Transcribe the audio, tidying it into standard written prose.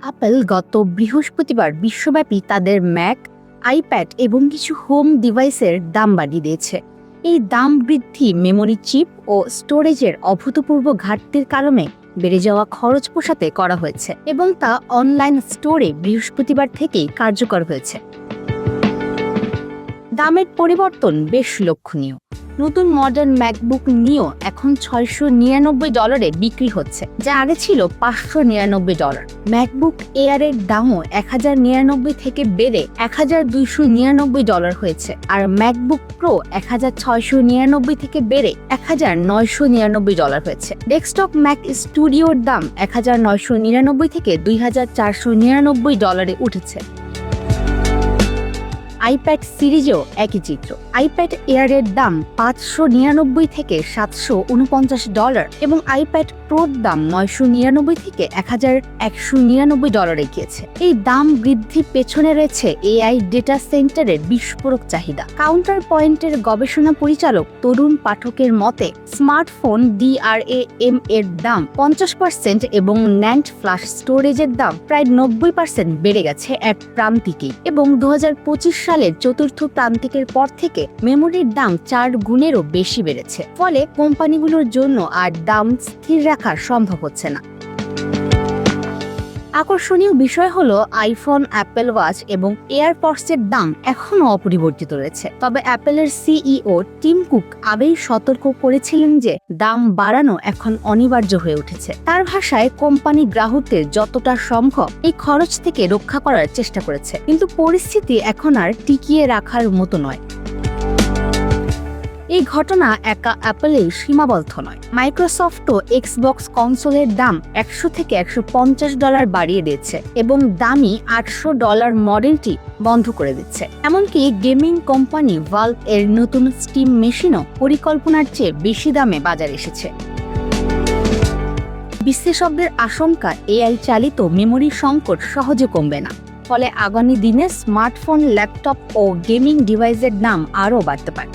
Apple গত বৃহস্পতিবার বিশ্বব্যাপী তাদের ম্যাক, আইপ্যাড এবং কিছু হোম ডিভাইসের দাম বাড়িয়ে দিয়েছে। এই দাম বৃদ্ধি মেমোরি চিপ ও স্টোরেজের অভূতপূর্ব ঘাটতির কারণে বেড়ে যাওয়া খরচ পোষাতে করা হয়েছে এবং তা অনলাইন স্টোরে বৃহস্পতিবার থেকেই কার্যকর হয়েছে। দামের পরিবর্তন বেশ লক্ষণীয়। নতুন মডার্ন ম্যাকবুক নিও এখন $699 বিক্রি হচ্ছে, যা আগে ছিল $599। ম্যাকবুক এয়ারের দামও $1099 থেকে বেড়ে $1299 হয়েছে, আর ম্যাকবুক প্রো $1699 থেকে বেড়ে $1999 হয়েছে। ডেস্কটপ ম্যাক স্টুডিওর দাম $1999 থেকে $2499 উঠেছে। আইপ্যাড সিরিজেও একই চিত্র। আইপ্যাড এয়ারের দাম $599 থেকে $749 এবং আইপ্যাড প্রোর দাম $999 থেকে $1199 গিয়েছে। এই দাম বৃদ্ধির পেছনে রয়েছে এআই ডেটা সেন্টারের বিস্ফোরক চাহিদা। কাউন্টার পয়েন্টের গবেষণা পরিচালক তরুণ পাঠকের মতে, স্মার্টফোন DRAM এর দাম 50% এবং ন্যান্ড ফ্ল্যাশ স্টোরেজের দাম প্রায় 90% বেড়ে গেছে এক প্রান্তিকেই, এবং 2025 সালের চতুর্থ প্রান্তিকের পর থেকে মেমোরির দাম 4 গুণেরও বেশি বেড়েছে। ফলে কোম্পানিগুলোর জন্য আর দাম স্থির রাখা সম্ভব হচ্ছে না। আকর্ষণীয় বিষয় হলো আইফোন, অ্যাপল ওয়াচ এবং এয়ারপডসের দাম এখনও অপরিবর্তিত রয়েছে। তবে অ্যাপলের সিইও টিম কুক আগেই সতর্ক করেছিলেন যে দাম বাড়ানো এখন অনিবার্য হয়ে উঠেছে। তার ভাষায়, কোম্পানি গ্রাহকদের যতটা সম্ভব এই খরচ থেকে রক্ষা করার চেষ্টা করেছে, কিন্তু পরিস্থিতি এখন আর টিকিয়ে রাখার মতো নয়। এই ঘটনা একা অ্যাপলেই সীমাবদ্ধ নয়। মাইক্রোসফটও এক্সবক্স কনসোলের দাম $100 থেকে $150 বাড়িয়ে দিচ্ছে এবং দামি $800 মডেলটি বন্ধ করে দিচ্ছে। এমনকি গেমিং কোম্পানি ভালভ এর নতুন স্টিম মেশিনও পরিকল্পনার চেয়ে বেশি দামে বাজারে এসেছে। বিশ্লেষকদের আশঙ্কা, এআই চালিত মেমোরি সংকট সহজে কমবে না। ফলে আগামী দিনে স্মার্টফোন, ল্যাপটপ ও গেমিং ডিভাইসের দাম আরও বাড়তে পারে।